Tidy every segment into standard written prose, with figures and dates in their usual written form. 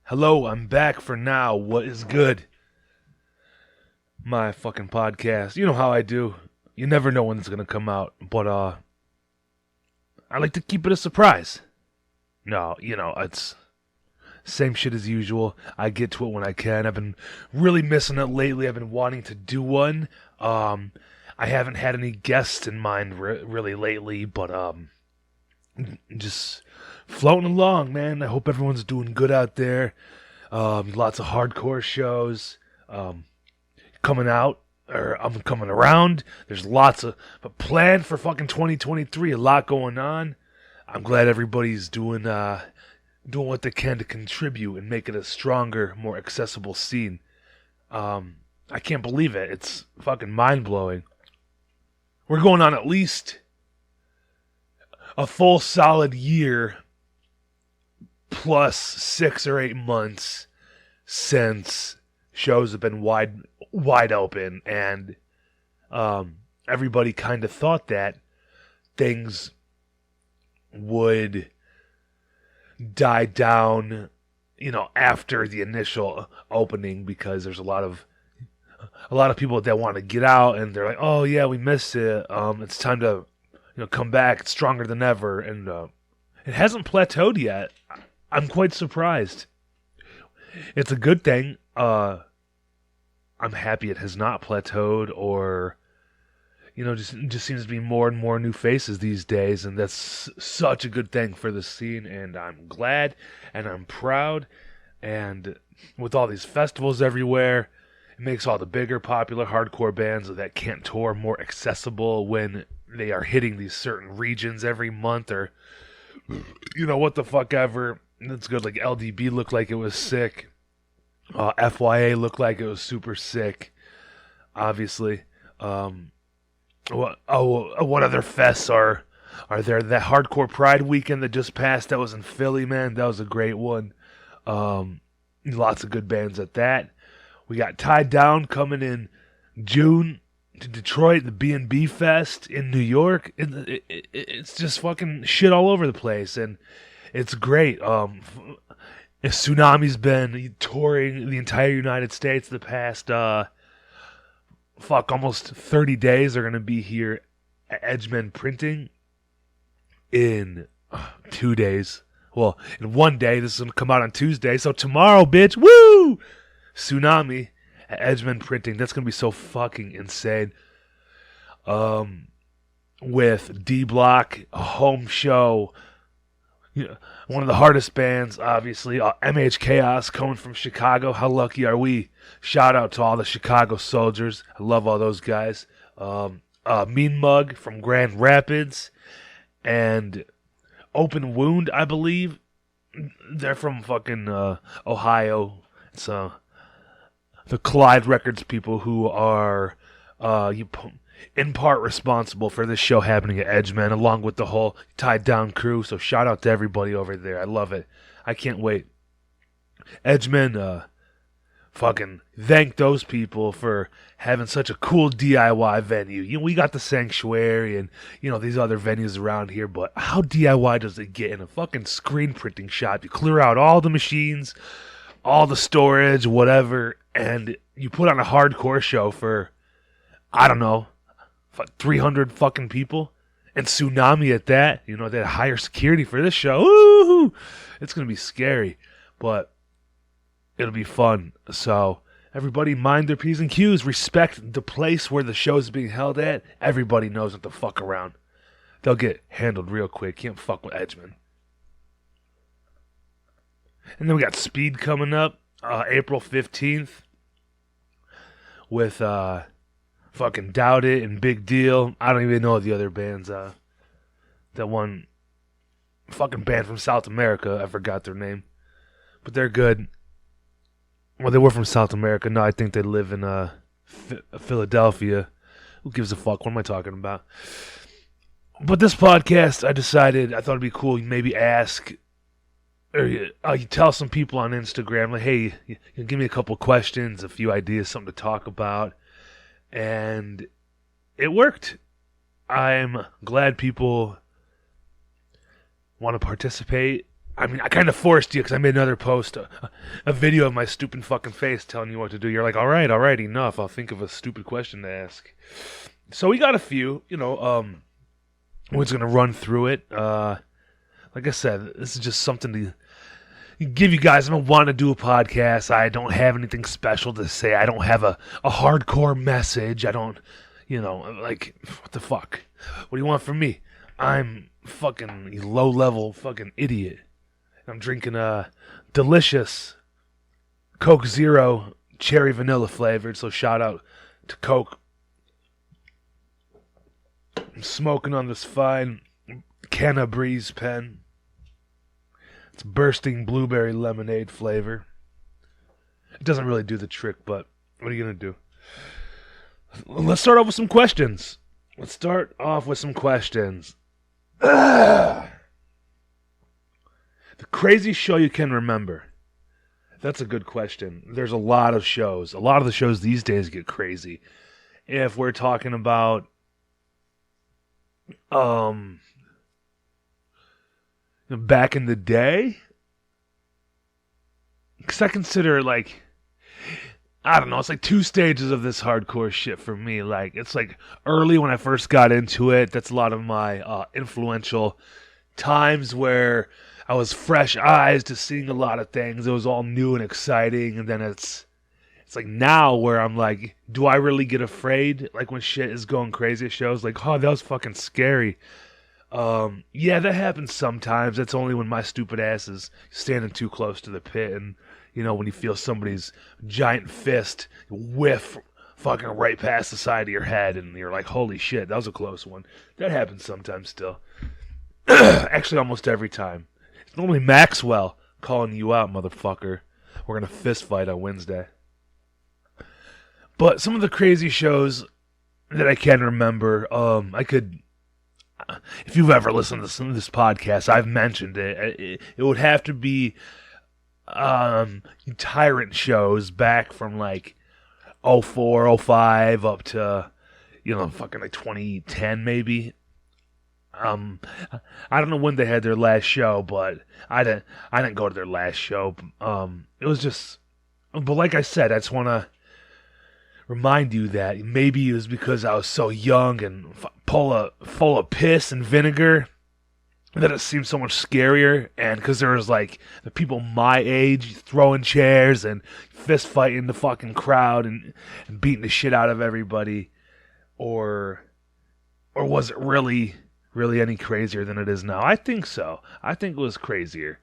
Hello, I'm back for now. What is good? My fucking podcast. You know how I do. You never know when it's gonna come out, but I like to keep it a surprise. No, it's same shit as usual. I get to it when I can. I've been really missing it lately. I've been wanting to do one. I haven't had any guests in mind really lately, but just floating along, man. I hope everyone's doing good out there. Lots of hardcore shows coming out, or I'm coming around. There's lots of but planned for fucking 2023. A lot going on. I'm glad everybody's doing what they can to contribute and make it a stronger, more accessible scene. I can't believe it. It's fucking mind blowing. We're going on at least a full solid year plus 6 or 8 months since shows have been wide open, and everybody kind of thought that things would die down, after the initial opening, because there's a lot of people that want to get out, and they're like, oh yeah, we missed it. It's time to come back. It's stronger than ever, and it hasn't plateaued yet. I'm quite surprised. It's a good thing. I'm happy it has not plateaued, or just seems to be more and more new faces these days, and that's such a good thing for the scene, and I'm glad, and I'm proud, and with all these festivals everywhere, it makes all the bigger popular hardcore bands that can't tour more accessible when they are hitting these certain regions every month, or what the fuck ever. That's good. Like LDB looked like it was sick. FYA looked like it was super sick. Obviously. What other fests are there? That Hardcore Pride weekend that just passed, that was in Philly, man. That was a great one. Lots of good bands at that. We got Tied Down coming in June to Detroit, the B&B Fest in New York. It's just fucking shit all over the place, and it's great. Tsunami's been touring the entire United States the past almost 30 days. They're going to be here at Edgemen Printing in 2 days. Well, in 1 day. This is going to come out on Tuesday. So tomorrow, bitch, woo! Tsunami at Edgemen Printing. That's going to be so fucking insane. With D Block, a home show. One of the hardest bands, obviously. MH Chaos coming from Chicago. How lucky are we? Shout out to all the Chicago soldiers. I love all those guys. Mean Mug from Grand Rapids. And Open Wound, I believe. They're from fucking Ohio. It's the Collide Records people who are in part responsible for this show happening at Edgemen, along with the whole Tied Down crew. So shout out to everybody over there. I love it. I can't wait. Edgemen, fucking thank those people for having such a cool DIY venue. We got the Sanctuary and these other venues around here, but how DIY does it get in a fucking screen printing shop? You clear out all the machines, all the storage, whatever, and you put on a hardcore show for, I don't know, 300 fucking people, and Tsunami at that. They had higher security for this show. Woo-hoo! It's gonna be scary, but it'll be fun. So everybody mind their P's and Q's. Respect the place where the show is being held at. Everybody knows not to fuck around. They'll get handled real quick. Can't fuck with Edgemen. And then we got Speed coming up, April 15th, with fucking Doubt It and Big Deal. I don't even know the other bands. That one fucking band from South America, I forgot their name, but they're good. Well, they were from South America. No, I think they live in Philadelphia. Who gives a fuck? What am I talking about? But this podcast, I thought it'd be cool. Maybe ask, or you tell some people on Instagram, like, hey, you give me a couple questions, a few ideas, something to talk about. And it worked. I'm glad people want to participate. I mean, I kind of forced you because I made another post, a video of my stupid fucking face telling you what to do. You're like, all right, enough. I'll think of a stupid question to ask. So we got a few, we're just going to run through it. Like I said, this is just something to give you guys. I don't want to do a podcast. I don't have anything special to say. I don't have a hardcore message. I don't, what the fuck? What do you want from me? I'm fucking low-level fucking idiot. I'm drinking a delicious Coke Zero cherry vanilla flavored, so shout out to Coke. I'm smoking on this fine Canna Breeze pen. It's bursting blueberry lemonade flavor. It doesn't really do the trick, but what are you going to do? Let's start off with some questions. The craziest show you can remember. That's a good question. There's a lot of shows. A lot of the shows these days get crazy. If we're talking about back in the day, because I consider I don't know, it's like two stages of this hardcore shit for me. It's like early when I first got into it. That's a lot of my influential times where I was fresh eyes to seeing a lot of things. It was all new and exciting. And then it's like now where I'm like, do I really get afraid? Like when shit is going crazy at shows, like, oh, that was fucking scary. Yeah, that happens sometimes. That's only when my stupid ass is standing too close to the pit and, when you feel somebody's giant fist whiff fucking right past the side of your head and you're like, holy shit, that was a close one. That happens sometimes still. Actually, almost every time. It's normally Maxwell calling you out, motherfucker. We're going to fist fight on Wednesday. But some of the crazy shows that I can remember, if you've ever listened to some of this podcast, I've mentioned it. It would have to be Tyrant shows back from 04, 05 up to, fucking 2010 maybe. I don't know when they had their last show, but I didn't go to their last show. It was just, but like I said, I just want to remind you that maybe it was because I was so young and full of piss and vinegar that it seemed so much scarier, and because there was the people my age throwing chairs and fist fighting the fucking crowd and beating the shit out of everybody, or was it really any crazier than it is now? I think so. I think it was crazier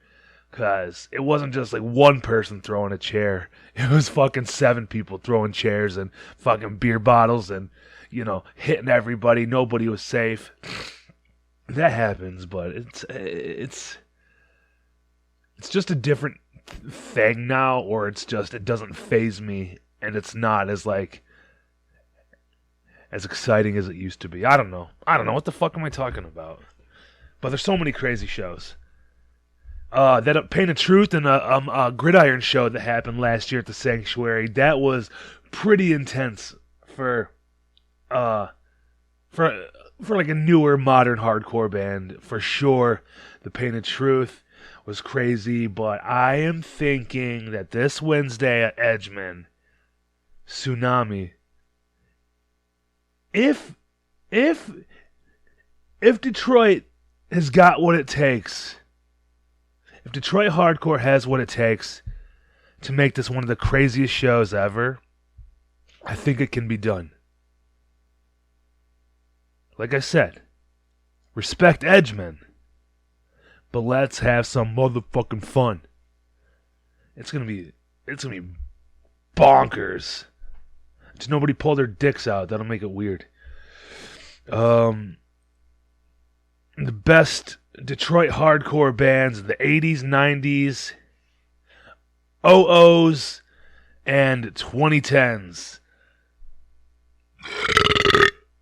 because it wasn't just one person throwing a chair. It was fucking 7 people throwing chairs and fucking beer bottles and hitting everybody. Nobody was safe. That happens, but it's just a different thing now, or it doesn't faze me, and it's not as as exciting as it used to be. I don't know what the fuck am I talking about. But there's so many crazy shows. That Pain of Truth and a Gridiron show that happened last year at the Sanctuary. That was pretty intense for a newer modern hardcore band, for sure. The Pain of Truth was crazy, but I am thinking that this Wednesday at Edgeman, Tsunami, if Detroit has got what it takes, if Detroit hardcore has what it takes to make this one of the craziest shows ever, I think it can be done. Like I said, respect Edgemen, but let's have some motherfucking fun. It's gonna be bonkers. Just nobody pull their dicks out. That'll make it weird. The best Detroit hardcore bands of the 80s, 90s, 00s, and 2010s.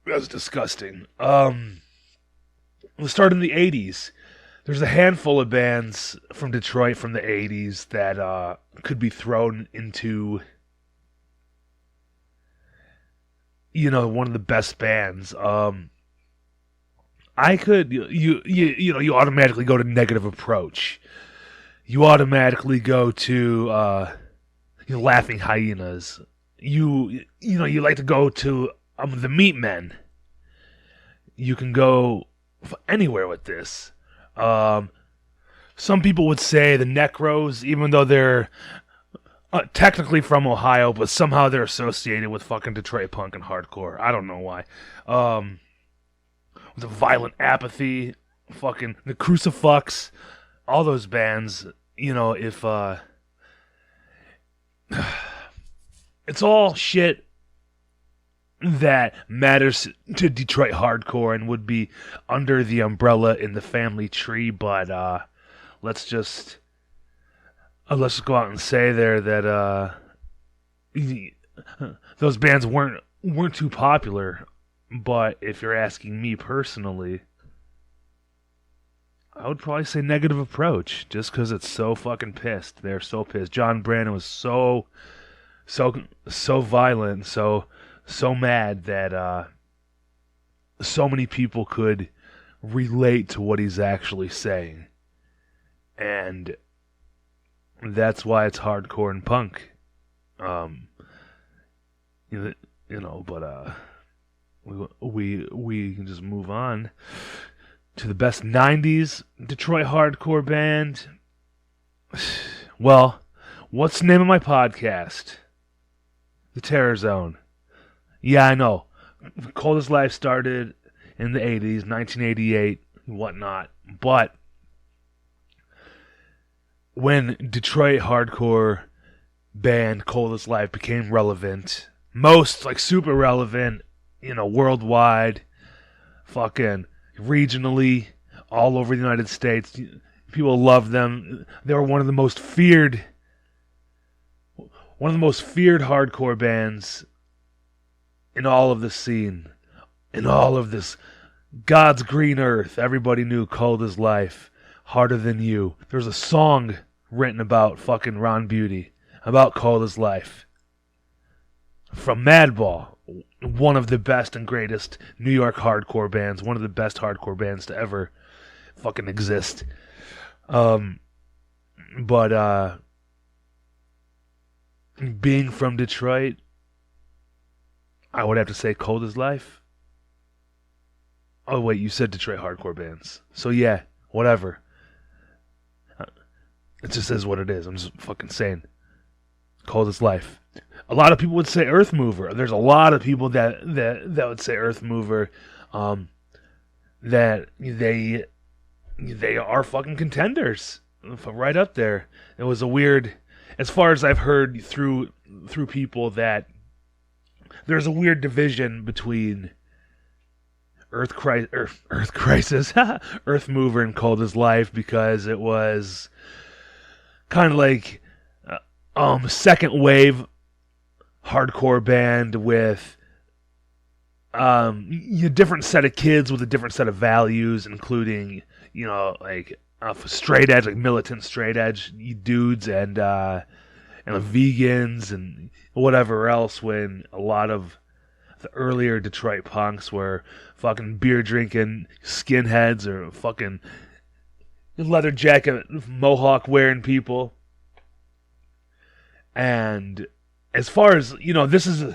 That's disgusting. Let's start in the 80s. There's a handful of bands from Detroit from the 80s that could be thrown into, one of the best bands. You automatically go to Negative Approach. you automatically go to Laughing Hyenas. You like to go to the Meatmen. You can go anywhere with this. Some people would say the Necros, even though they're technically from Ohio, but somehow they're associated with fucking Detroit punk and hardcore. I don't know why. The Violent Apathy, fucking the Crucifix, all those bands. If it's all shit that matters to Detroit hardcore and would be under the umbrella in the family tree, but let's just go out and say there that those bands weren't too popular. But if you're asking me personally, I would probably say Negative Approach, just because it's so fucking pissed. They're so pissed. John Brandon was so violent, so mad that so many people could relate to what he's actually saying, and that's why it's hardcore and punk. But we can just move on to the best 90s Detroit hardcore band. Well, what's the name of my podcast? The Terror Zone. Yeah, I know. Coldest Life started in the 80s, 1988, whatnot. But when Detroit hardcore band Coldest Life became relevant, super relevant, worldwide, fucking regionally, all over the United States. People loved them. They were one of the most feared hardcore bands in all of the scene, in all of this God's green earth. Everybody knew Cold as Life, Harder Than You. There's a song written about fucking Ron Beauty, about Cold as Life, from Madball, one of the best and greatest New York hardcore bands, one of the best hardcore bands to ever fucking exist. But being from Detroit, I would have to say Cold as Life. Oh wait, you said Detroit hardcore bands. So yeah, whatever. It just is what it is. I'm just fucking saying. Cold as Life. A lot of people would say Earth Mover. There's a lot of people that would say Earth Mover. That they are fucking contenders, right up there. It was a weird, as far as I've heard through people, that there's a weird division between Earth Crisis, Earth Mover, and Cold as Life, because it was kind of like second wave hardcore band with a different set of kids with a different set of values, including like straight edge, like militant straight edge dudes, and vegans and whatever else. When a lot of the earlier Detroit punks were fucking beer drinking skinheads or fucking leather jacket mohawk wearing people. And as far as, this is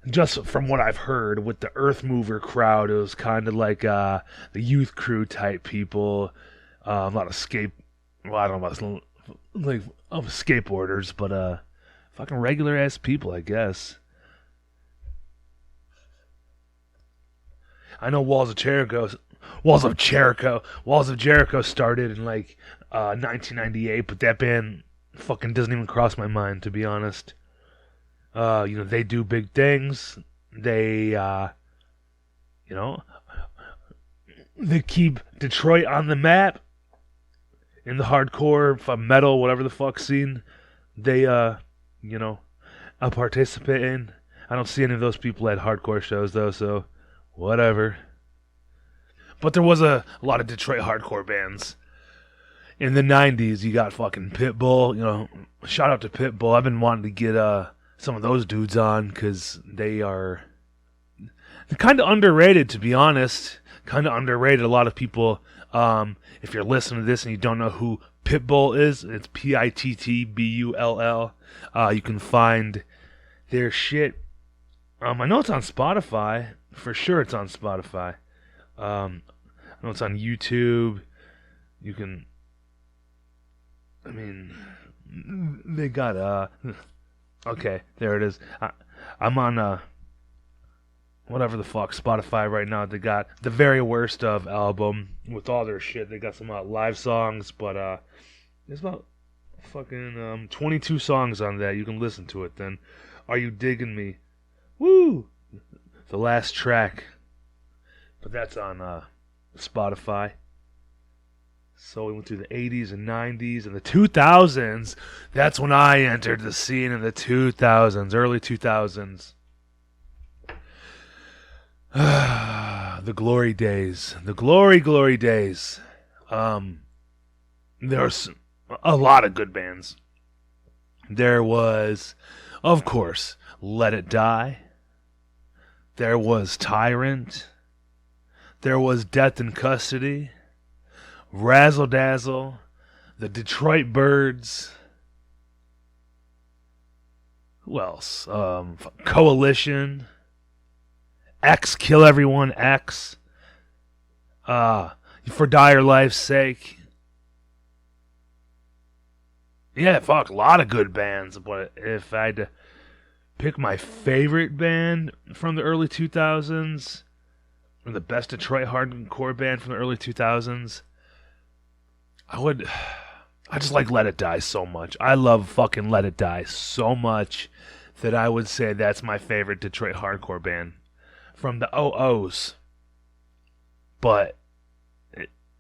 just from what I've heard with the Earth Mover crowd, it was kind of like the Youth Crew type people, a lot of skateboarders, but fucking regular ass people, I guess. I know Walls of Jericho started in like 1998, but that band fucking doesn't even cross my mind, to be honest. They do big things. They they keep Detroit on the map in the hardcore, metal, whatever the fuck scene they participate in. I don't see any of those people at hardcore shows though, so whatever. But there was a lot of Detroit hardcore bands. In the 90s, you got fucking Pitbull. Shout out to Pitbull. I've been wanting to get some of those dudes on, because they're kind of underrated, to be honest. Kind of underrated. A lot of people, if you're listening to this and you don't know who Pitbull is. It's Pittbull. You can find their shit. I know it's on Spotify. For sure it's on Spotify. I know it's on YouTube. You can... I mean... They got... Okay, there it is. I'm on... whatever the fuck, Spotify right now. They got the Very Worst Of album with all their shit. They got some live songs, but there's about fucking 22 songs on that. You can listen to it then. Are You Digging Me? Woo! The last track. But that's on Spotify. So we went through the 80s and 90s and the 2000s. That's when I entered the scene in the 2000s, early 2000s. The glory days. The glory days. There's a lot of good bands. There was, of course, Let It Die. There was Tyrant. There was Death in Custody. Razzle Dazzle. The Detroit Birds. Who else? Coalition. X, Kill Everyone, X. For Dire Life's Sake. Yeah, fuck, a lot of good bands. But if I had to pick my favorite band from the early 2000s, or the best Detroit hardcore band from the early 2000s, I just like Let It Die so much. I love fucking Let It Die so much that I would say that's my favorite Detroit hardcore band from the OOs. But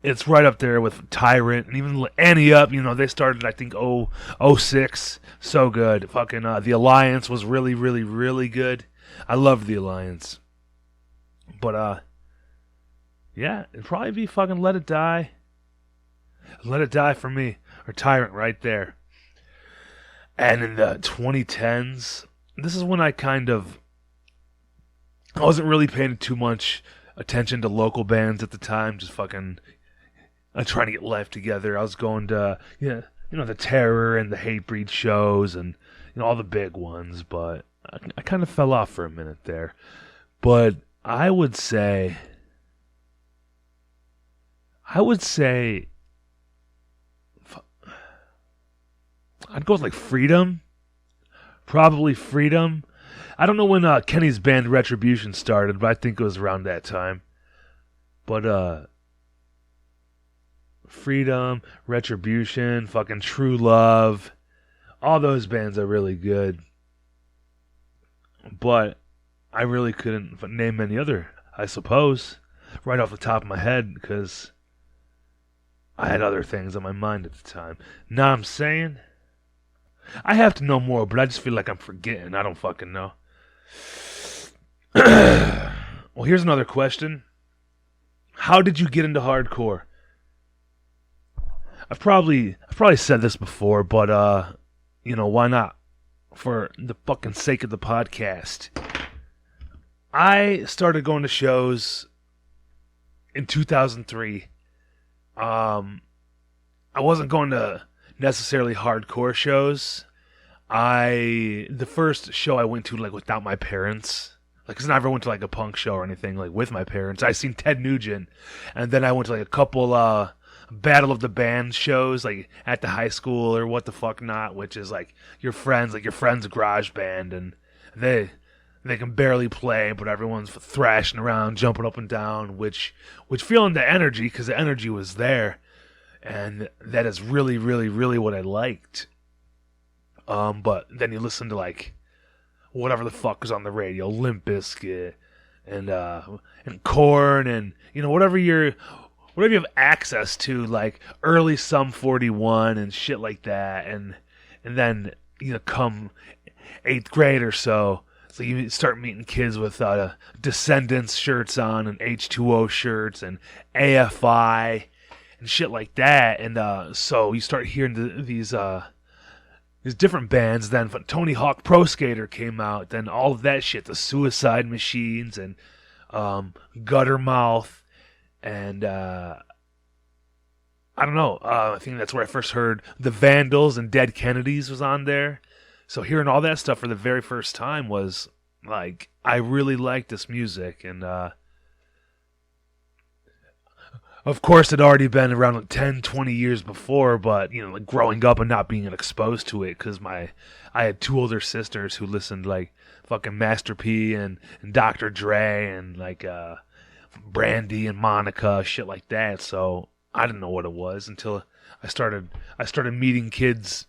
it's right up there with Tyrant and even Annie Up. You know, they started, I think, 06. So good. Fucking The Alliance was really, really, really good. I loved The Alliance. But, yeah, it'd probably be fucking Let It Die. Let It Die for me. Or Tyrant right there. And in the 2010s, this is when I wasn't really paying too much attention to local bands at the time. Just fucking trying to get life together. I was going to, the Terror and the Hatebreed shows and, all the big ones. But I kind of fell off for a minute there. But I would say I'd go with like Freedom. Probably Freedom. I don't know when Kenny's band Retribution started, but I think it was around that time. But Freedom, Retribution, fucking True Love, all those bands are really good. But I really couldn't name any other, I suppose, right off the top of my head, because I had other things on my mind at the time. Now I'm saying I have to know more, but I just feel like I'm forgetting. I don't fucking know. Well, here's another question. How did you get into hardcore? I've probably said this before, but why not? For the fucking sake of the podcast. I started going to shows in 2003. I wasn't going to necessarily hardcore shows. The first show I went to, like, without my parents, like, cause I never went to like a punk show or anything like with my parents. I seen Ted Nugent, and then I went to like a couple Battle of the Band shows, like at the high school or what the fuck not, which is like your friend's garage band, and they can barely play, but everyone's thrashing around, jumping up and down, which feeling the energy, because the energy was there. And that is really, really, really what I liked. But then you listen to like whatever the fuck was on the radio, Limp Bizkit and Korn, and whatever you have access to, like early Sum 41 and shit like that, and then come 8th grade or so you start meeting kids with Descendants shirts on and H2O shirts and AFI and shit like that, and so you start hearing these different bands. Then Tony Hawk Pro Skater came out, then all of that shit, the Suicide Machines and Guttermouth, and I don't know. I think that's where I first heard the Vandals and Dead Kennedys was on there. So hearing all that stuff for the very first time was like, I really liked this music. And of course, it had already been around like 10, 20 years before, but, like growing up and not being exposed to it because I had two older sisters who listened like fucking Master P and Dr. Dre and like Brandy and Monica, shit like that. So I didn't know what it was until I started meeting kids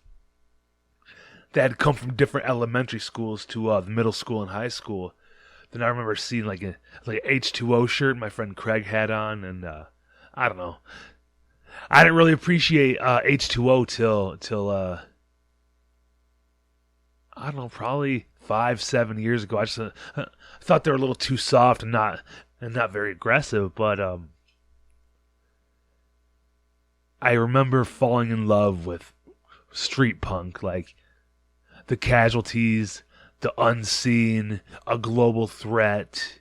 that had come from different elementary schools to the middle school and high school. Then I remember seeing like a H2O shirt my friend Craig had on, and I don't know. I didn't really appreciate H2O till I don't know, probably 5-7 years ago. I just thought they were a little too soft and not very aggressive, but I remember falling in love with street punk, like the Casualties, the Unseen, A Global Threat,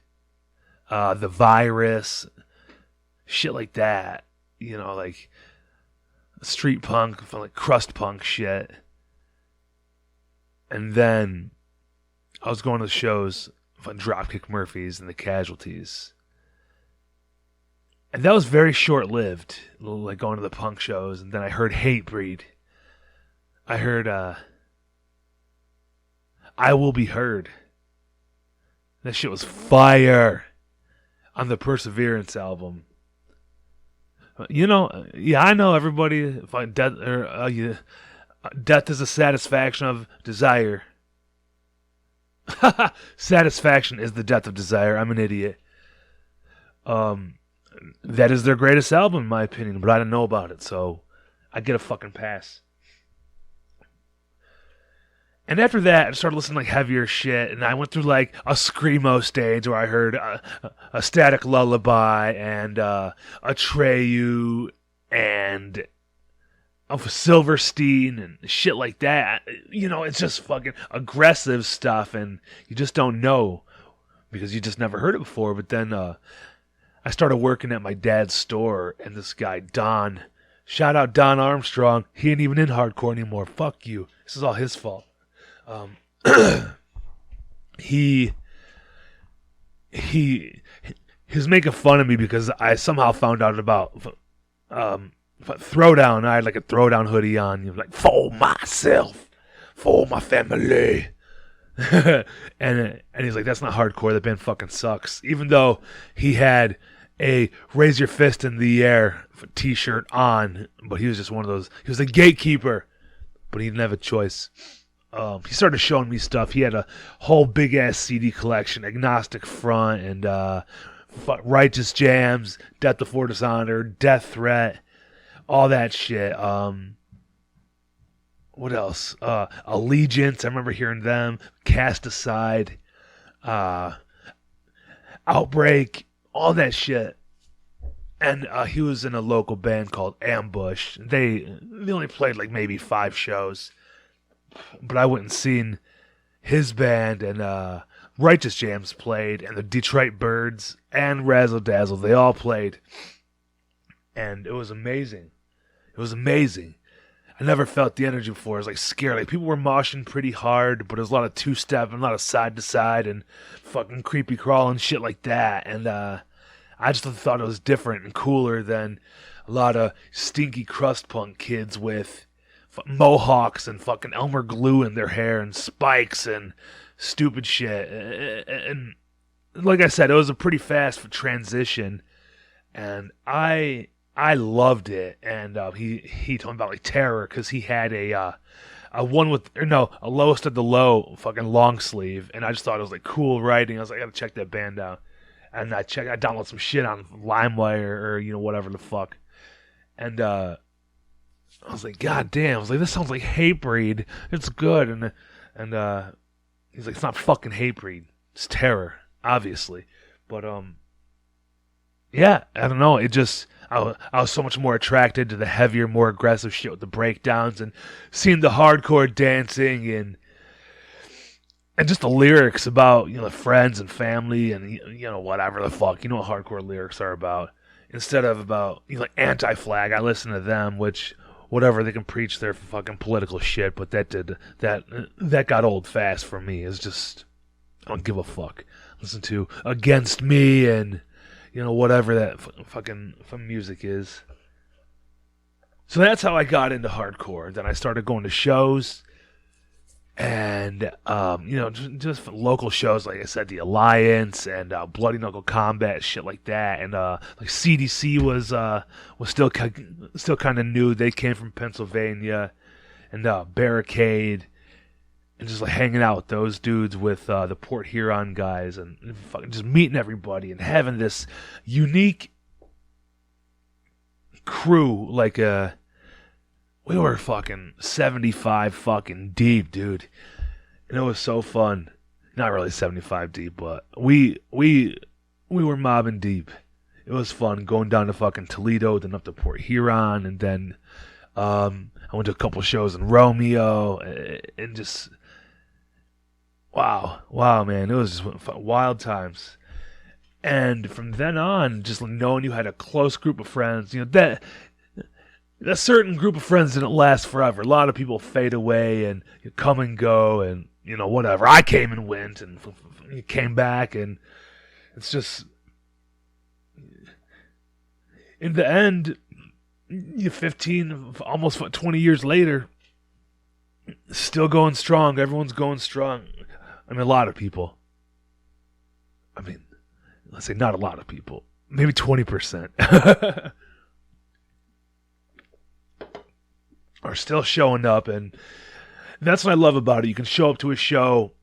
the Virus, shit like that. Like street punk, like crust punk shit. And then I was going to the shows on Dropkick Murphys and the Casualties. And that was very short-lived, like going to the punk shows. And then I heard Hatebreed. I heard I Will Be Heard. That shit was fire on the Perseverance album. Yeah, I know everybody. Death is a satisfaction of desire. Satisfaction is the death of desire. I'm an idiot. That is their greatest album, in my opinion, but I didn't know about it, so I get a fucking pass. And after that, I started listening to like heavier shit, and I went through like a screamo stage where I heard a Static Lullaby and Atreyu and Silverstein and shit like that. It's just fucking aggressive stuff, and you just don't know because you just never heard it before. But then I started working at my dad's store, and this guy, Don, shout out Don Armstrong, he ain't even in hardcore anymore. Fuck you. This is all his fault. He was making fun of me because I somehow found out about Throwdown. I had like a Throwdown hoodie on, like for myself, for my family. and he's like, that's not hardcore. That band fucking sucks. Even though he had a Raise Your Fist in the Air t-shirt on, but he was just one of those. He was a gatekeeper, but he didn't have a choice. He started showing me stuff. He had a whole big ass CD collection, Agnostic Front and Righteous Jams, Death Before Dishonor, Death Threat, all that shit. What else? Allegiance. I remember hearing them. Cast Aside, Outbreak, all that shit. And he was in a local band called Ambush. They only played like maybe 5 shows. But I went and seen his band, and Righteous Jams played, and the Detroit Birds and Razzle Dazzle, they all played. And it was amazing. It was amazing. I never felt the energy before. I was like scared. Like people were moshing pretty hard, but there was a lot of two-step and a lot of side-to-side and fucking creepy crawl and shit like that. And I just thought it was different and cooler than a lot of stinky crust punk kids with mohawks and fucking Elmer glue in their hair and spikes and stupid shit. And like I said, it was a pretty fast transition, and I loved it. And he told me about like Terror because he had a one with a Lowest of the Low fucking long sleeve, and I just thought it was like cool writing. I was like, I gotta check that band out, and I downloaded some shit on LimeWire or whatever the fuck, and I was like, God damn! I was like, this sounds like Hatebreed. It's good, and he's like, it's not fucking Hatebreed. It's Terror, obviously, but yeah, I don't know. It just I was so much more attracted to the heavier, more aggressive shit with the breakdowns and seeing the hardcore dancing and just the lyrics about friends and family and whatever the fuck what hardcore lyrics are about. instead of about like Anti-Flag. I listen to them, which whatever they can preach their fucking political shit, but that got old fast for me. It's just I don't give a fuck. Listen to Against Me and whatever that fucking music is. So that's how I got into hardcore. Then I started going to shows. And, just local shows, like I said, The Alliance and Bloody Knuckle Combat, shit like that. And like CDC was still kind of new. They came from Pennsylvania. And Barricade. And just like hanging out with those dudes with the Port Huron guys. And fucking just meeting everybody and having this unique crew. Like we were fucking 75 fucking deep, dude. And it was so fun. Not really 75 deep, but we were mobbing deep. It was fun going down to fucking Toledo, then up to Port Huron, and then I went to a couple shows in Romeo, and just wow, man, it was just wild times. And from then on, just knowing you had a close group of friends, that a certain group of friends didn't last forever. A lot of people fade away and come and go and, whatever. I came and went and came back, and it's just, in the end, 15, almost 20 years later, still going strong. Everyone's going strong. I mean, a lot of people. I mean, let's say not a lot of people. Maybe 20%. Are still showing up, and that's what I love about it. You can show up to a show,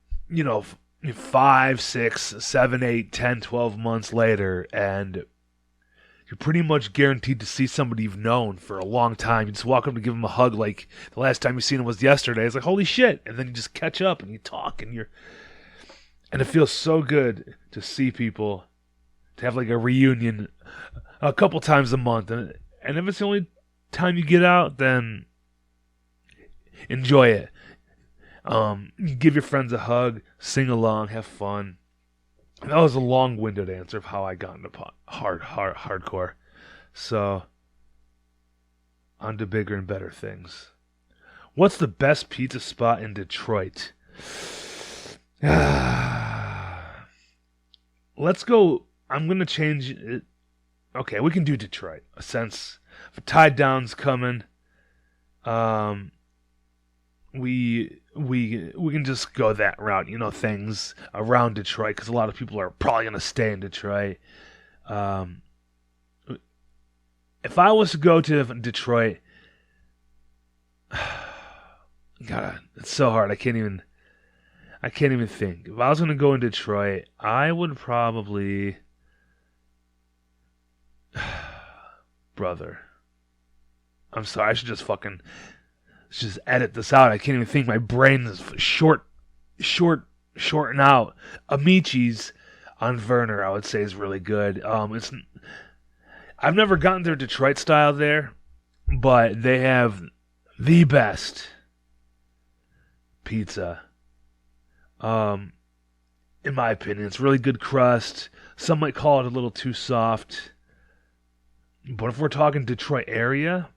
5, 6, 7, 8, 10, 12 months later, and you're pretty much guaranteed to see somebody you've known for a long time. You just walk up to give them a hug like the last time you seen them was yesterday. It's like, holy shit. And then you just catch up and you talk, and it feels so good to see people, to have like a reunion a couple times a month. And if it's the only time you get out, then enjoy it. Give your friends a hug, sing along, have fun. That was a long-winded answer of how I got into hardcore. So, on to bigger and better things. What's the best pizza spot in Detroit? Let's go. I'm going to change it. Okay, we can do Detroit. Since Tied Down's coming, we can just go that route, things around Detroit, because a lot of people are probably going to stay in Detroit. If I was to go to Detroit, God, it's so hard. I can't even think. If I was going to go in Detroit, I would probably, brother, I'm sorry, I should just edit this out. I can't even think. My brain is shorting out. Amici's on Verner, I would say, is really good. I've never gotten their Detroit style there, but they have the best pizza. In my opinion, it's really good crust. Some might call it a little too soft. But if we're talking Detroit area,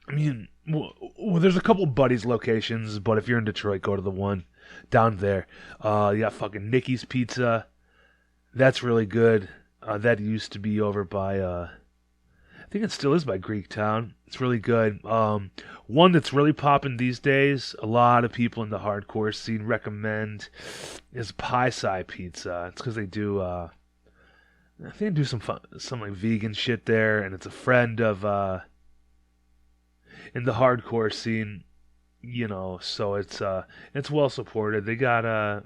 I mean, well, there's a couple Buddy's locations, but if you're in Detroit, go to the one down there. You got fucking Nicky's Pizza. That's really good. That used to be over by, I think it still is by Greektown. It's really good. One that's really popping these days, a lot of people in the hardcore scene recommend, is Pie-Sci Pizza. It's because they do, I think they do some like vegan shit there, and it's a friend of, in the hardcore scene, so it's well supported. They got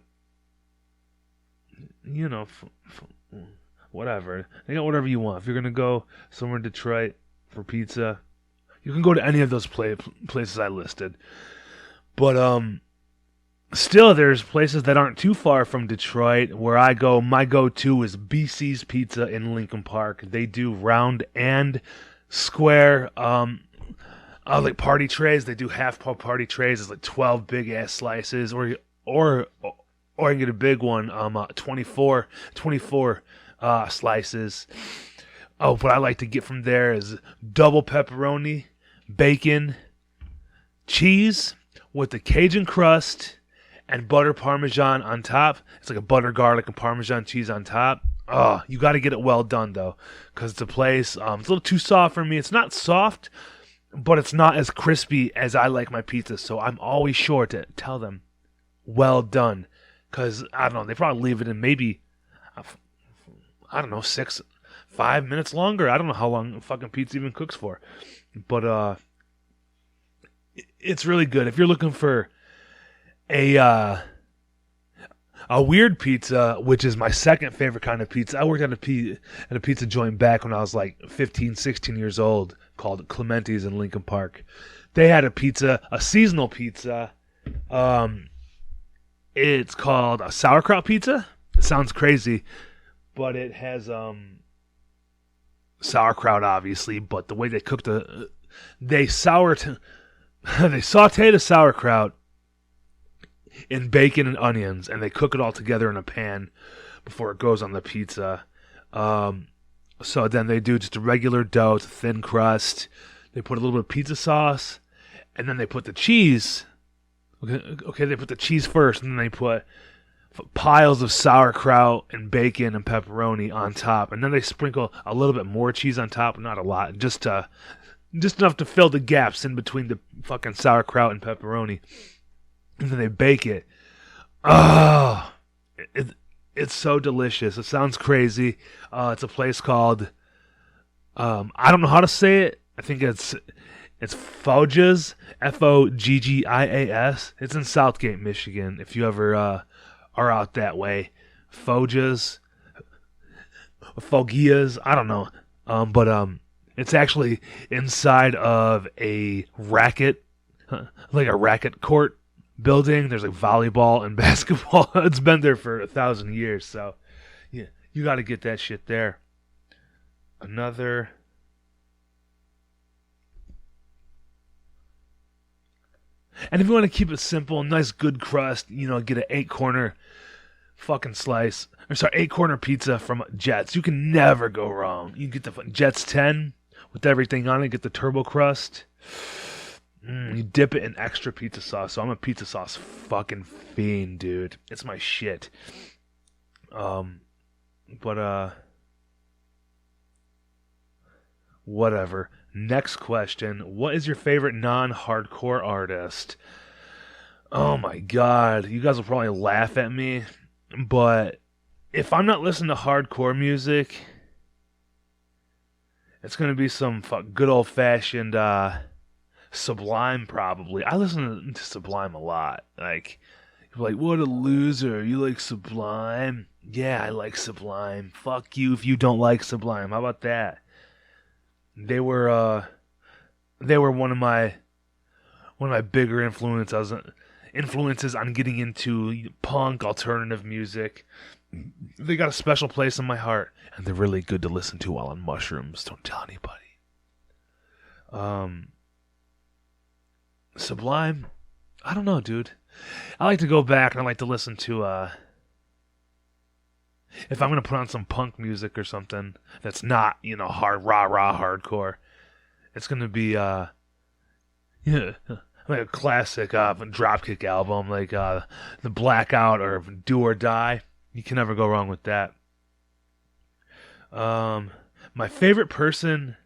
whatever. They got whatever you want. If you're gonna go somewhere in Detroit for pizza, you can go to any of those places I listed. But still, there's places that aren't too far from Detroit where I go. My go-to is BC's Pizza in Lincoln Park. They do round and square. Like party trays. They do half party trays. It's like 12 big ass slices, or you can get a big one. 24 slices. Oh, what I like to get from there is double pepperoni, bacon, cheese with the Cajun crust, and butter parmesan on top. It's like a butter garlic and parmesan cheese on top. Oh, you got to get it well done though, because it's a place. It's a little too soft for me. It's not soft, but it's not as crispy as I like my pizza. So I'm always sure to tell them, well done, because I don't know. They probably leave it in maybe, I don't know, 5 minutes longer. I don't know how long fucking pizza even cooks for, but it's really good. If you're looking for a weird pizza, which is my second favorite kind of pizza. I worked at a pizza joint back when I was like 15, 16 years old, called Clementi's in Lincoln Park. They had a seasonal pizza. It's called a sauerkraut pizza. It sounds crazy, but it has sauerkraut obviously, but the way they cook they saute the sauerkraut in bacon and onions, and they cook it all together in a pan before it goes on the pizza. So then they do just a regular dough, it's a thin crust. They put a little bit of pizza sauce, and then they put the cheese. Okay, they put the cheese first, and then they put piles of sauerkraut and bacon and pepperoni on top, and then they sprinkle a little bit more cheese on top, not a lot, just enough to fill the gaps in between the fucking sauerkraut and pepperoni. And then they bake it. Oh, it's so delicious. It sounds crazy. It's a place called, I don't know how to say it. I think it's Foggias, Foggias. It's in Southgate, Michigan. If you ever are out that way, Foggias, I don't know. But it's actually inside of a racket, like a racket court building. There's like volleyball and basketball. It's been there for 1,000 years, so yeah, you got to get that shit there. Another. And if you want to keep it simple, nice good crust, get an 8-corner fucking slice. Or sorry, 8-corner pizza from Jets. You can never go wrong. You can get the Jets 10 with everything on it. Get the turbo crust. You dip it in extra pizza sauce. So I'm a pizza sauce fucking fiend, dude. It's my shit. Whatever. Next question. What is your favorite non-hardcore artist? Oh my god. You guys will probably laugh at me, but if I'm not listening to hardcore music, it's going to be some good old-fashioned Sublime, probably. I listen to Sublime a lot. Like, you're like, what a loser. You like Sublime? Yeah, I like Sublime. Fuck you if you don't like Sublime. How about that? They were one of my bigger influences on getting into punk, alternative music. They got a special place in my heart, and they're really good to listen to while on mushrooms. Don't tell anybody. Sublime, I don't know, dude. I like to go back and I like to listen to if I'm gonna put on some punk music or something that's not, hard rah hardcore, it's gonna be yeah, like a classic Dropkick album, like the Blackout or Do or Die. You can never go wrong with that. My favorite person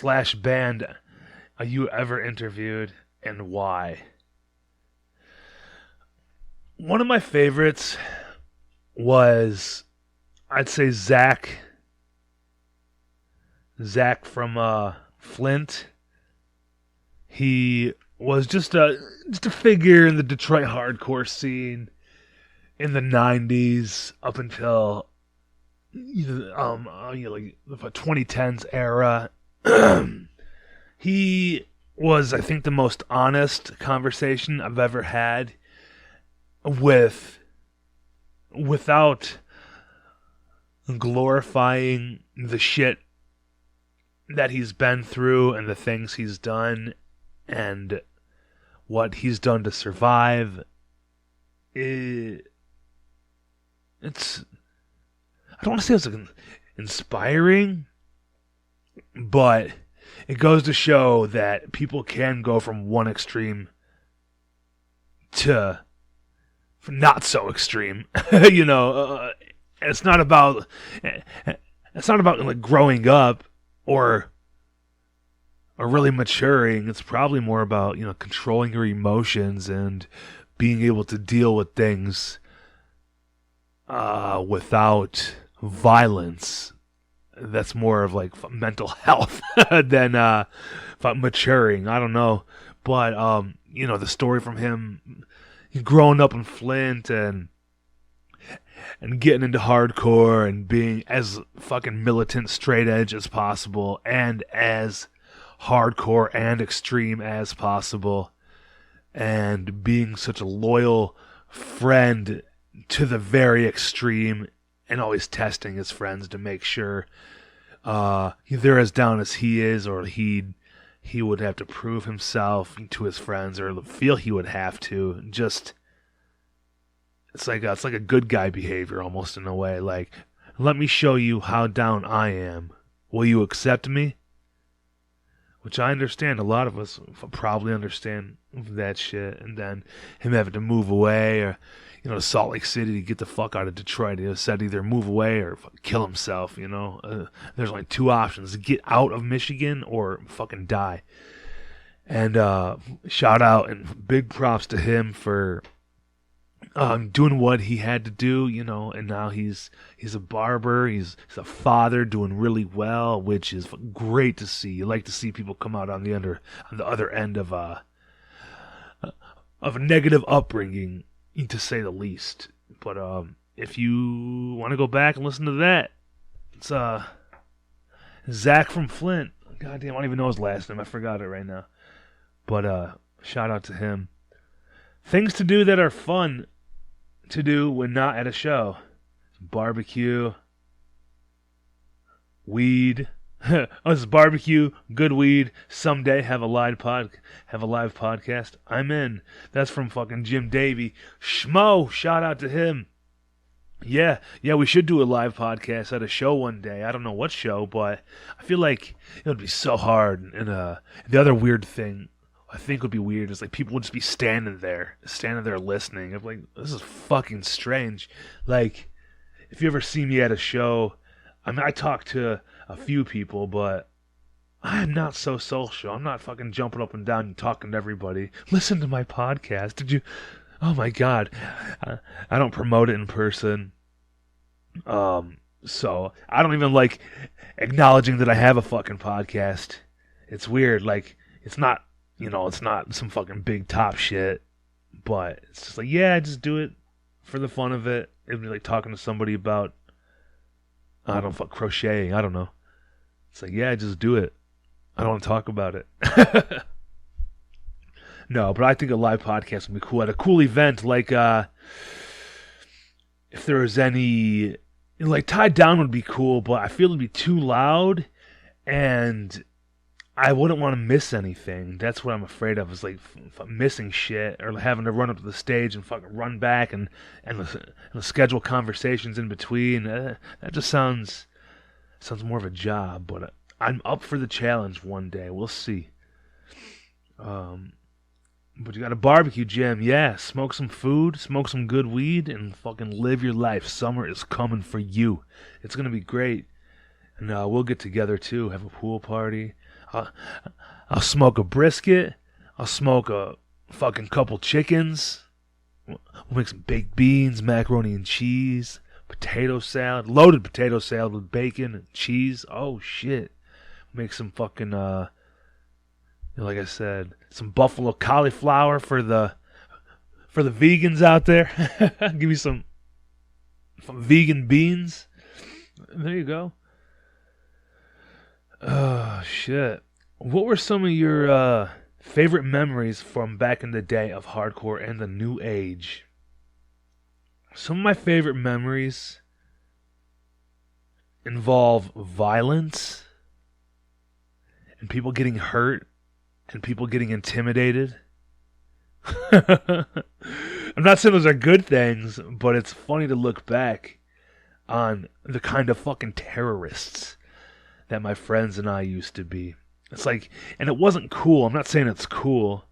/ band you ever interviewed, and why? One of my favorites was, I'd say, Zach from Flint. He was just a figure in the Detroit hardcore scene in the 90s up until like the 2010s era. He was, I think, the most honest conversation I've ever had without glorifying the shit that he's been through and the things he's done and what he's done to survive. I I don't want to say it was inspiring, but it goes to show that people can go from one extreme to not so extreme. You know, it's not about like growing up or really maturing. It's probably more about, you know, controlling your emotions and being able to deal with things without violence. That's more of like mental health than maturing. I don't know, but you know, the story from him growing up in Flint and getting into hardcore and being as fucking militant, straight edge as possible, and as hardcore and extreme as possible, and being such a loyal friend to the very extreme, and always testing his friends to make sure they're as down as he is, or he would have to prove himself to his friends, or feel he would have to. Just it's like a good guy behavior almost, in a way. Like, let me show you how down I am. Will you accept me? Which I understand. A lot of us probably understand that shit. And then him having to move away, or, you know, to Salt Lake City to get the fuck out of Detroit. He said either move away or kill himself, you know. There's only two options: get out of Michigan or fucking die. And shout out and big props to him for doing what he had to do, you know. And now he's a barber, he's a father, doing really well, which is great to see. You like to see people come out on the other end of a negative upbringing, to say the least. But if you want to go back and listen to that, it's Zach from Flint. God damn, I don't even know his last name. I forgot it right now. But shout out to him. Things to do that are fun to do when not at a show: barbecue, weed. Us barbecue, good weed. Someday have a live podcast. I'm in. That's from fucking Jim Davey. Schmo, shout out to him. Yeah, we should do a live podcast at a show one day. I don't know what show, but I feel like it would be so hard. And the other weird thing I think would be weird is like people would just be standing there listening. I'm like, this is fucking strange. Like, if you ever see me at a show, I mean, I talk to a few people, but I'm not so social. I'm not fucking jumping up and down and talking to everybody. Listen to my podcast. Did you? Oh my God. I don't promote it in person. So I don't even like acknowledging that I have a fucking podcast. It's weird. Like, it's not, you know, it's not some fucking big top shit, but it's just like, yeah, I just do it for the fun of it. It'd be like talking to somebody about, I don't know, crocheting. I don't know. It's like, yeah, just do it. I don't want to talk about it. No, but I think a live podcast would be cool at a cool event. Like, if there was any, like, Tied Down would be cool, but I feel it'd be too loud, and I wouldn't want to miss anything. That's what I'm afraid of, is like missing shit, or having to run up to the stage and fucking run back and schedule conversations in between. That just sounds more of a job, but I'm up for the challenge one day. We'll see. But you got a barbecue, Jim. Yeah, smoke some food, smoke some good weed, and fucking live your life. Summer is coming for you. It's gonna be great. And we'll get together too, have a pool party. I'll smoke a brisket. I'll smoke a fucking couple chickens. We'll make some baked beans, macaroni and cheese, potato salad, loaded potato salad with bacon and cheese. Oh shit. Make some fucking like I said, some buffalo cauliflower for the vegans out there. Give me some vegan beans. There you go. Oh, shit. What were some of your favorite memories from back in the day of hardcore and the new age? Some of my favorite memories involve violence and people getting hurt and people getting intimidated. I'm not saying those are good things, but it's funny to look back. on the kind of fucking terrorists that my friends and I used to be. It's like, and it wasn't cool. I'm not saying it's cool.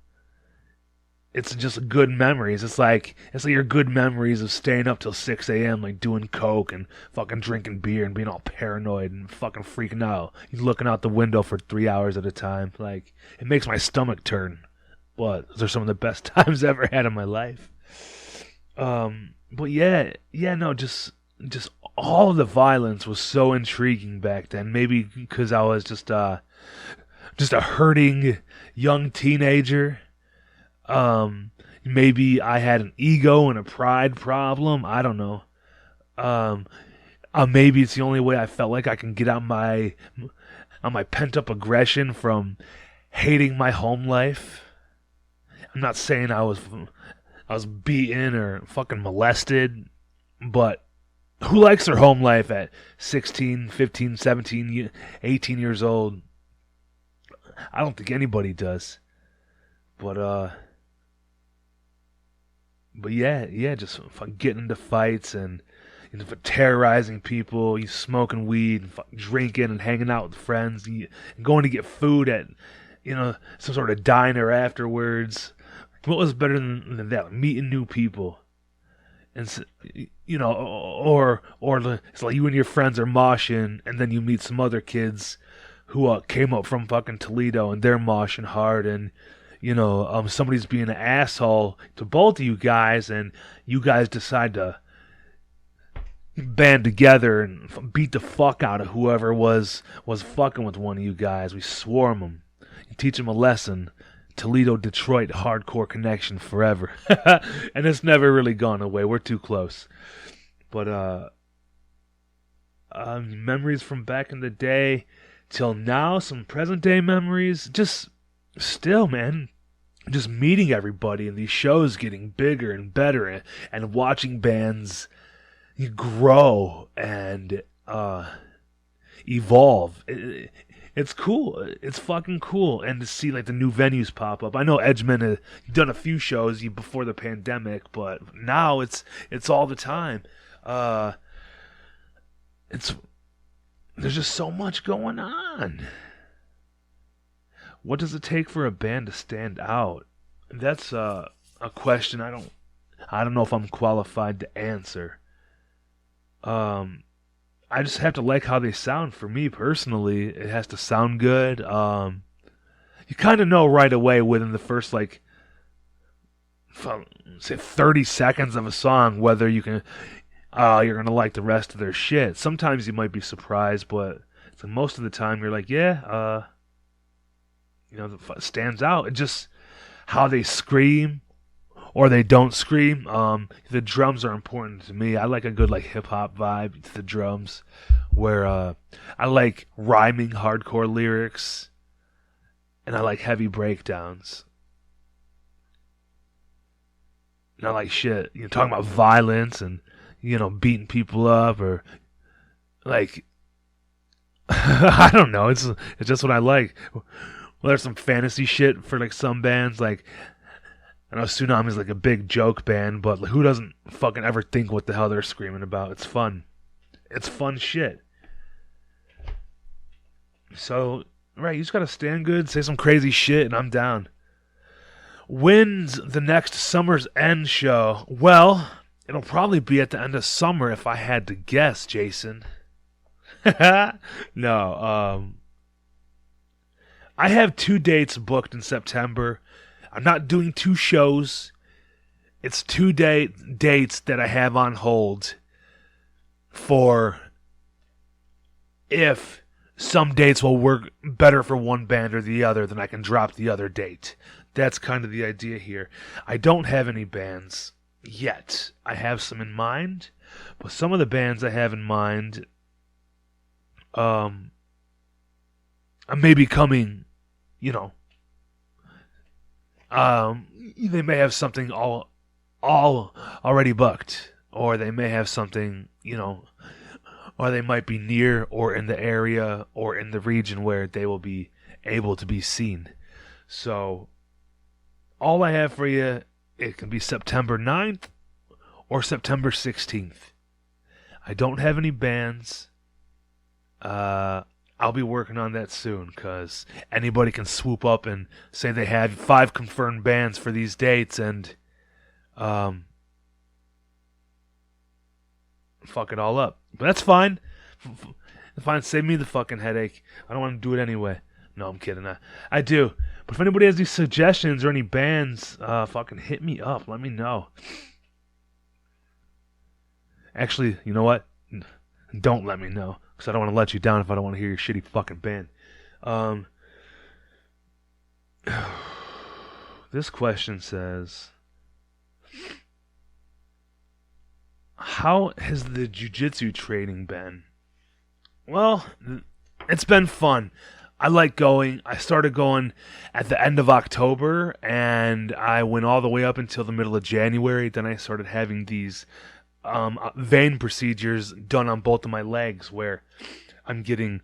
It's just good memories. It's like your good memories of staying up till 6 a.m. like doing coke and fucking drinking beer and being all paranoid and fucking freaking out. You're looking out the window for 3 hours at a time. Like, it makes my stomach turn. But those are some of the best times I ever had in my life. But no, just all of the violence was so intriguing back then. Maybe because I was just a hurting young teenager. Maybe I had an ego and a pride problem. I don't know. Maybe it's the only way I felt like I can get out my pent up aggression from hating my home life. I'm not saying I was beaten or fucking molested, but who likes their home life at 16, 15, 17, 18 years old? I don't think anybody does. But yeah, just fucking getting into fights and terrorizing people, you smoking weed, and fucking drinking and hanging out with friends, and going to get food at some sort of diner afterwards. What was better than that? Like meeting new people, and or it's like you and your friends are moshing, and then you meet some other kids who came up from fucking Toledo, and they're moshing hard, and somebody's being an asshole to both of you guys, and you guys decide to band together and beat the fuck out of whoever was fucking with one of you guys. We swarm them, you teach them a lesson. Toledo, Detroit, hardcore connection forever. And it's never really gone away. We're too close. But memories from back in the day till now, some present day memories. Just still, man, just meeting everybody and these shows getting bigger and better, and watching bands grow and evolve. It's cool. It's fucking cool. And to see like the new venues pop up. I know Edgeman has done a few shows before the pandemic, but now it's all the time. There's just so much going on. What does it take for a band to stand out? That's a question I don't know if I'm qualified to answer. I just have to like how they sound. For me personally, it has to sound good. You kind of know right away within the first say 30 seconds of a song whether you're gonna like the rest of their shit. Sometimes you might be surprised, but most of the time you're like, yeah, it stands out. It just how they scream or they don't scream. The drums are important to me. I like a good hip hop vibe to the drums, where I like rhyming hardcore lyrics, and I like heavy breakdowns. And I like shit. Talking about violence and beating people up or like I don't know. It's just what I like. Well, there's some fantasy shit for some bands like. I know Tsunami's a big joke band, but who doesn't fucking ever think what the hell they're screaming about? It's fun. It's fun shit. So, right, you just gotta stand good, say some crazy shit, and I'm down. When's the next Summer's End show? Well, it'll probably be at the end of summer if I had to guess, Jason. No, I have 2 dates booked in September. I'm not doing 2 shows. It's 2 dates that I have on hold for if some dates will work better for one band or the other, then I can drop the other date. That's kind of the idea here. I don't have any bands yet. I have some in mind, but some of the bands I have in mind may be coming, they may have something all already booked, or they may have something, or they might be near or in the area or in the region where they will be able to be seen. So all I have for you, it can be September 9th or September 16th. I don't have any bands. I'll be working on that soon, because anybody can swoop up and say they have 5 confirmed bands for these dates and fuck it all up. But that's fine. Fine, save me the fucking headache. I don't want to do it anyway. No, I'm kidding. I do. But if anybody has any suggestions or any bands, fucking hit me up. Let me know. Actually, you know what? Don't let me know, because I don't want to let you down if I don't want to hear your shitty fucking band. This question says, how has the jiu-jitsu training been? Well, it's been fun. I like going. I started going at the end of October, and I went all the way up until the middle of January. Then I started having these vein procedures done on both of my legs, where I'm getting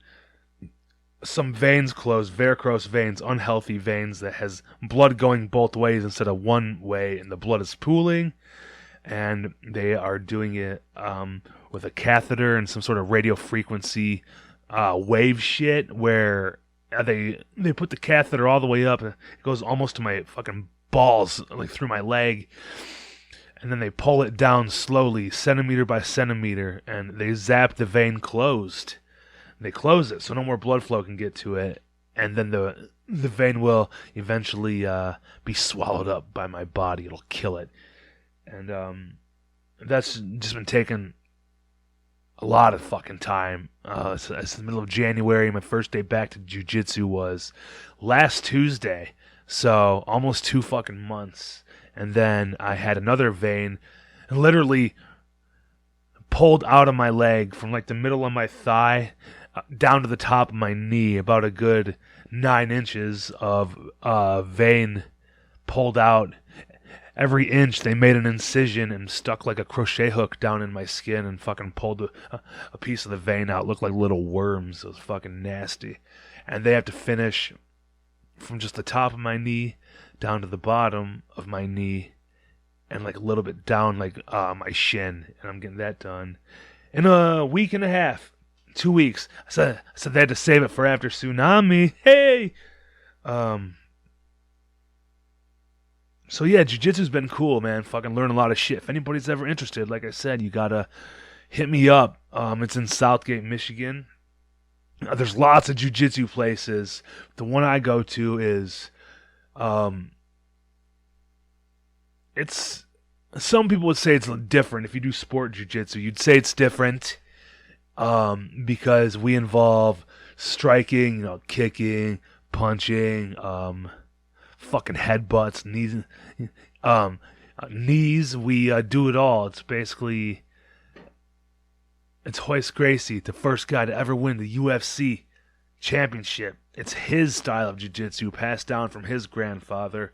some veins closed, varicose veins, unhealthy veins that has blood going both ways instead of one way, and the blood is pooling. And they are doing it with a catheter and some sort of radio frequency wave shit, where they put the catheter all the way up. It goes almost to my fucking balls, like through my leg. And then they pull it down slowly, centimeter by centimeter, and they zap the vein closed. They close it so no more blood flow can get to it. And then the vein will eventually be swallowed up by my body. It'll kill it. And that's just been taking a lot of fucking time. It's the middle of January. My first day back to jiu-jitsu was last Tuesday. So almost 2 fucking months. And then I had another vein literally pulled out of my leg from like the middle of my thigh down to the top of my knee. About a good 9 inches of vein pulled out. Every inch they made an incision and stuck like a crochet hook down in my skin and fucking pulled a piece of the vein out. It looked like little worms. It was fucking nasty. And they have to finish from just the top of my knee down to the bottom of my knee and like a little bit down like my shin. And I'm getting that done in a week and a half. 2 weeks. I said they had to save it for after tsunami. Hey! So yeah, jiu-jitsu's been cool, man. Fucking learn a lot of shit. If anybody's ever interested, like I said, you gotta hit me up. It's in Southgate, Michigan. There's lots of jiu-jitsu places. The one I go to is, it's, some people would say it's different. If you do sport jiu-jitsu, you'd say it's different, because we involve striking, kicking, punching, fucking headbutts, knees. We do it all. It's basically, it's Royce Gracie, the first guy to ever win the UFC championship. It's his style of jiu-jitsu passed down from his grandfather.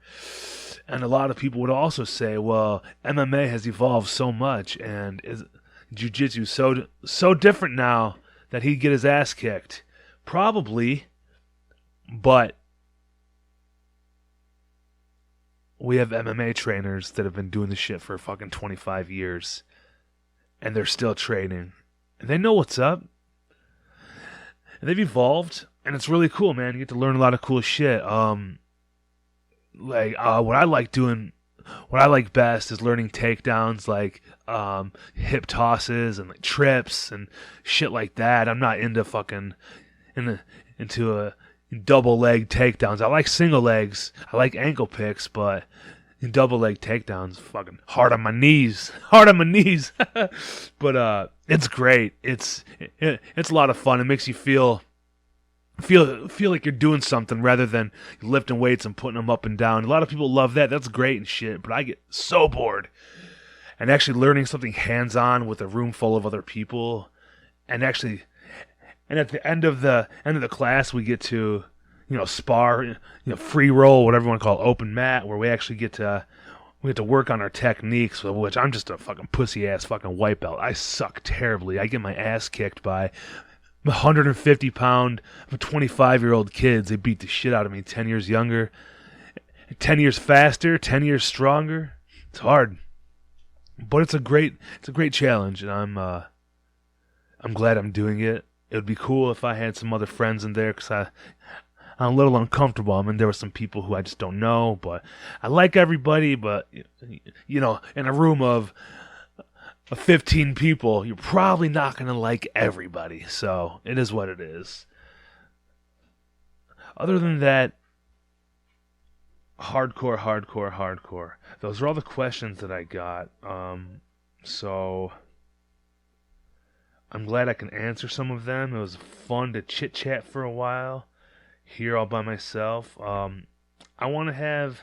And a lot of people would also say, well, MMA has evolved so much, and is jiu-jitsu so different now that he'd get his ass kicked. Probably, but we have MMA trainers that have been doing this shit for fucking 25 years. And they're still training. And they know what's up. And they've evolved. And it's really cool, man. You get to learn a lot of cool shit. What I like best is learning takedowns, like hip tosses and like trips and shit like that. I'm not into fucking into a double leg takedowns. I like single legs. I like ankle picks, but double leg takedowns, fucking hard on my knees. Hard on my knees. But it's great. It's a lot of fun. It makes you feel like you're doing something rather than lifting weights and putting them up and down. A lot of people love that. That's great and shit, but I get so bored. And actually learning something hands-on with a room full of other people, and at the end of the class, we get to, spar, free roll, whatever you want to call it, open mat, where we actually get to work on our techniques, which I'm just a fucking pussy ass fucking white belt. I suck terribly. I get my ass kicked by 150-pound, 25-year-old kids. They beat the shit out of me. 10 years younger, 10 years faster, 10 years stronger. It's hard, but it's a great challenge, and I'm I'm glad I'm doing it. It would be cool if I had some other friends in there, because I'm a little uncomfortable. I mean, there were some people who I just don't know, but I like everybody. But, in a room of 15 people, you're probably not going to like everybody. So it is what it is. Other than that, hardcore. Those are all the questions that I got. So I'm glad I can answer some of them. It was fun to chit chat for a while here all by myself. I want to have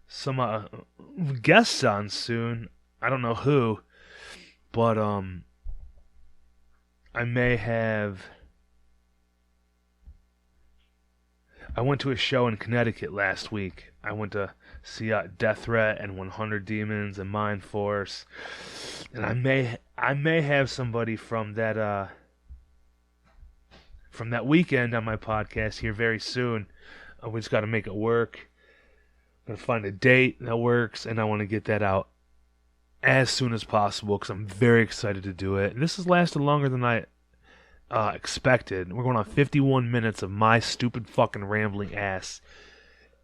some guests on soon. I don't know who, but I may have. I went to a show in Connecticut last week. I went to see Death Threat and 100 Demons and Mind Force, and I may have somebody from that weekend on my podcast here very soon. We just got to make it work. I'm gonna find a date that works, and I want to get that out as soon as possible because I'm very excited to do it. And this has lasted longer than I expected. We're going on 51 minutes of my stupid fucking rambling ass.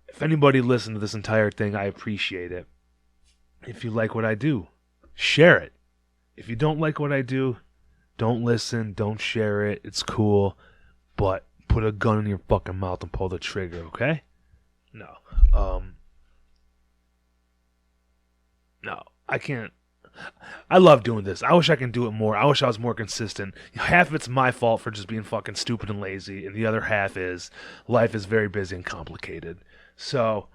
If anybody listened to this entire thing, I appreciate it. If you like what I do, share it. If you don't like what I do, don't listen, don't share it. It's cool, but put a gun in your fucking mouth and pull the trigger, okay? No. No, I can't. I love doing this. I wish I could do it more. I wish I was more consistent. Half of it's my fault for just being fucking stupid and lazy, and the other half is life is very busy and complicated. So,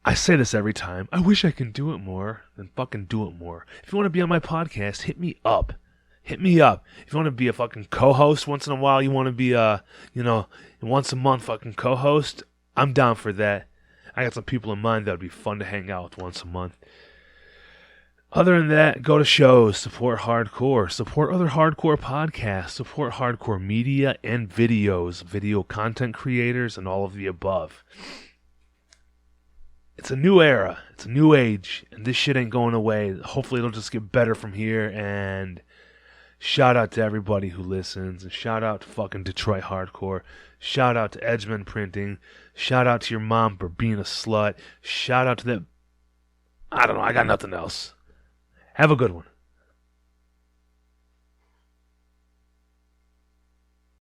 I say this every time. I wish I could do it more. Then fucking do it more. If you want to be on my podcast, hit me up. Hit me up. If you want to be a fucking co-host once in a while, you want to be once a month fucking co-host, I'm down for that. I got some people in mind that would be fun to hang out with once a month. Other than that, go to shows, support hardcore, support other hardcore podcasts, support hardcore media and videos, video content creators, and all of the above. It's a new era. It's a new age, and this shit ain't going away. Hopefully it'll just get better from here, and shout out to everybody who listens, and shout out to fucking Detroit Hardcore. Shout out to Edgeman Printing. Shout out to your mom for being a slut. Shout out to that. I don't know. I got nothing else. Have a good one.